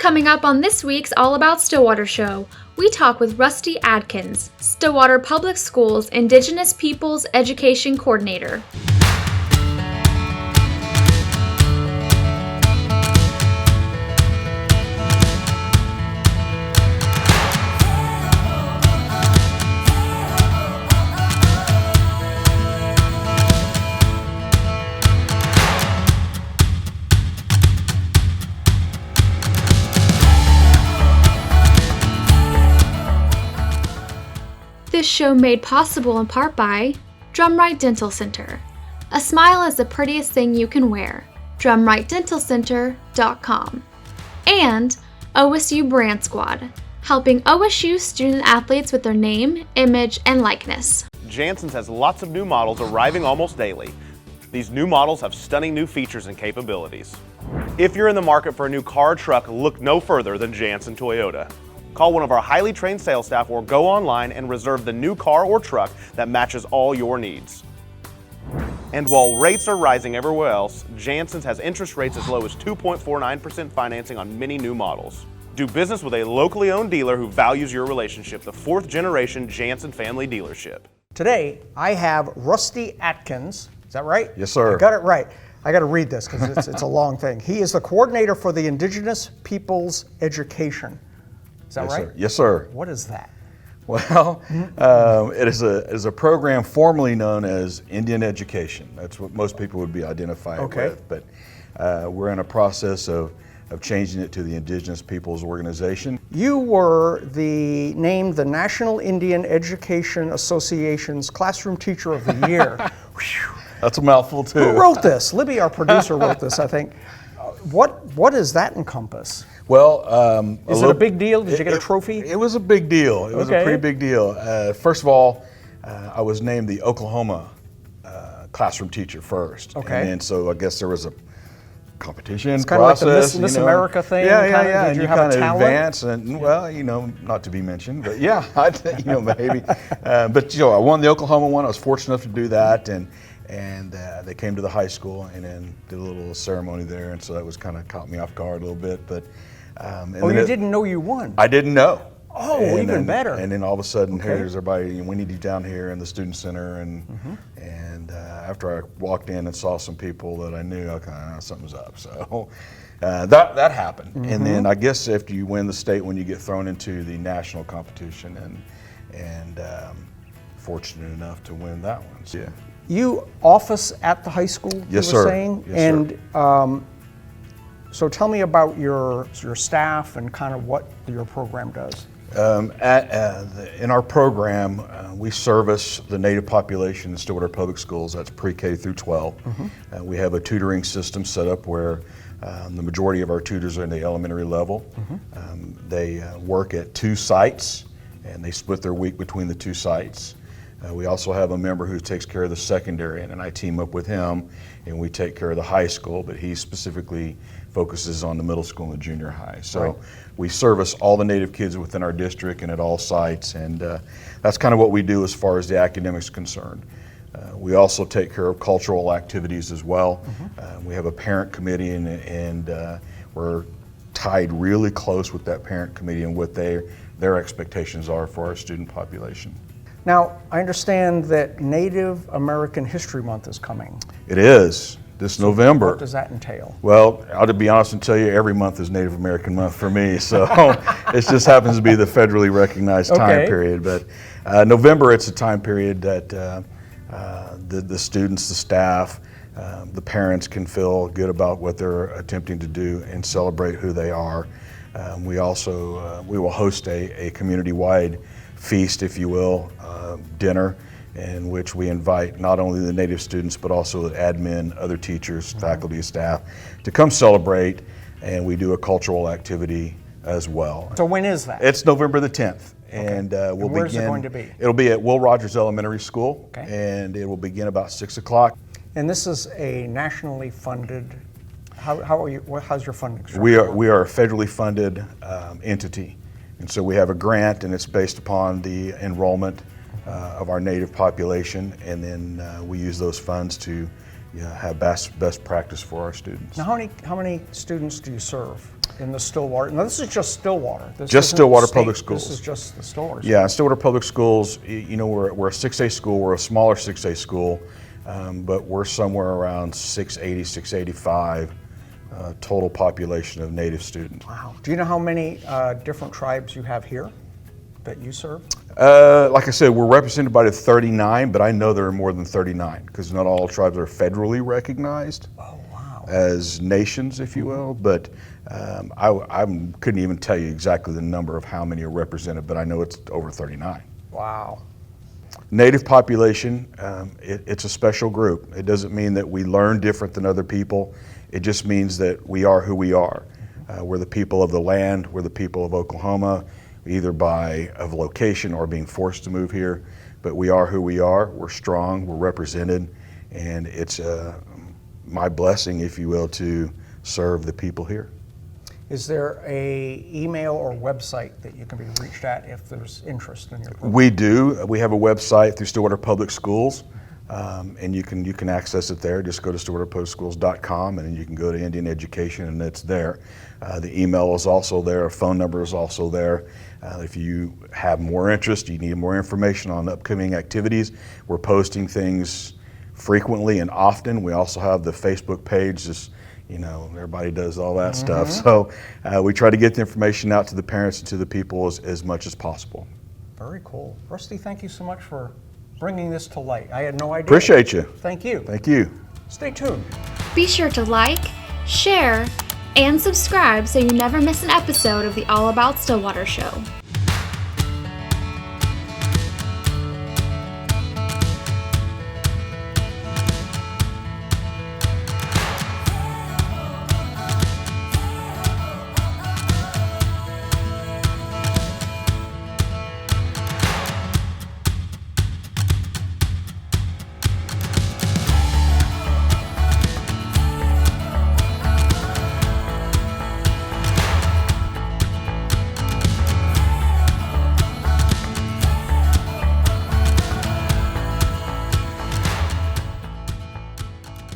Coming up on this week's All About Stillwater Show, we talk with Rusty Atkins, Stillwater Public Schools Indigenous Peoples Education Coordinator. This show made possible in part by Drumright Dental Center. A smile is the prettiest thing you can wear. DrumrightDentalCenter.com. And OSU Brand Squad, helping OSU student athletes with their name, image, and likeness. Jansen's has lots of new models arriving almost daily. These new models have stunning new features and capabilities. If you're in the market for a new car or truck, look no further than Jansen Toyota. Call one of our highly trained sales staff or go online and reserve the new car or truck that matches all your needs. And while rates are rising everywhere else, Jansen's has interest rates as low as 2.49% financing on many new models. Do business with a locally owned dealer who values your relationship, the 4th generation Jansen family dealership. Today, I have Rusty Atkins. Is that right? Yes, sir. I got it right. I got to read this because it's a long thing. He is the coordinator for the Indigenous Peoples Education. Is that Yes, right? sir. Yes, sir. What is that? Well, it is a program formerly known as Indian Education. That's what most people would be identified with. But we're in a process of changing it to the Indigenous Peoples Organization. You were named the National Indian Education Association's Classroom Teacher of the Year. That's a mouthful too. Who wrote this? Libby, our producer, wrote this, I think. What does that encompass? Well, is it a big deal? Did you get a trophy? It was a big deal. It was a pretty big deal. First of all, I was named the Oklahoma classroom teacher first. Okay. And so I guess there was a competition it's kind process. Of like the Miss America thing. Yeah. Did you kind of talent? advance, and well, not to be mentioned, but yeah, maybe. But I won the Oklahoma one. I was fortunate enough to do that, and they came to the high school and then did a little ceremony there, and so that was kind of caught me off guard a little bit. But you didn't know you won? I didn't know. Oh, even better. And then all of a sudden, here's everybody. We need you down here in the student center, and after I walked in and saw some people that I knew, something was up. So that happened. And then I guess after you win the state, when you get thrown into the national competition, and fortunate enough to win that one. So, yeah. You office at the high school, yes, you were sir. saying? Yes, and sir. So tell me about your staff and kind of what your program does. In our program, we service the Native population in Stillwater Public Schools. That's pre-K through 12. We have a tutoring system set up where the majority of our tutors are in the elementary level. They work at 2 sites, and they split their week between the 2 sites. We also have a member who takes care of the secondary, and I team up with him, and we take care of the high school, but he specifically focuses on the middle school and the junior high. So we service all the Native kids within our district and at all sites, and that's kind of what we do as far as the academics concerned. We also take care of cultural activities as well. We have a parent committee, and we're tied really close with that parent committee and what their expectations are for our student population. Now, I understand that Native American History Month is coming. It is, this November. What does that entail? Well, I'll be honest and tell you, every month is Native American Month for me, so it just happens to be the federally recognized time period. But November, it's a time period that the students, the staff, the parents can feel good about what they're attempting to do and celebrate who they are. We will host a community-wide feast, if you will, dinner, in which we invite not only the Native students but also the admin, other teachers, faculty, staff to come celebrate, and we do a cultural activity as well. So when is that? It's November the 10th. And we'll where's begin. It going to be? It'll be at Will Rogers Elementary School, and it will begin about 6 o'clock. And this is a nationally funded. How's your funding structure? We are a federally funded entity, and so we have a grant, and it's based upon the enrollment of our Native population, and then we use those funds to have best practice for our students. Now, how many students do you serve? in the Stillwater. Now, this is just Stillwater. This Just isn't Stillwater state, Public Schools. This is just the Stillwater. Yeah, Stillwater Public Schools, we're a 6A school. We're a smaller 6A school, but we're somewhere around 680, 685 total population of Native students. Wow. Do you know how many different tribes you have here that you serve? Like I said, we're represented by the 39, but I know there are more than 39 because not all tribes are federally recognized as nations, if you will. But I couldn't even tell you exactly the number of how many are represented, but I know it's over 39. Wow. Native population, it's a special group. It doesn't mean that we learn different than other people. It just means that we are who we are. We're the people of the land. We're the people of Oklahoma, either by of location or being forced to move here. But we are who we are. We're strong. We're represented, and it's my blessing, if you will, to serve the people here. Is there a email or website that you can be reached at if there's interest in your program? We do. We have a website through Stillwater Public Schools, and you can access it there. Just go to stillwaterpublicschools.com, and then you can go to Indian Education, and it's there. The email is also there. Our phone number is also there. If you have more interest, you need more information on upcoming activities, we're posting things frequently and often. We also have the Facebook page. Just, everybody does all that stuff. So we try to get the information out to the parents and to the people as much as possible. Very cool. Rusty, thank you so much for bringing this to light. I had no idea. Appreciate you. Thank you. Thank you. Stay tuned. Be sure to like, share, and subscribe so you never miss an episode of the All About Stillwater Show.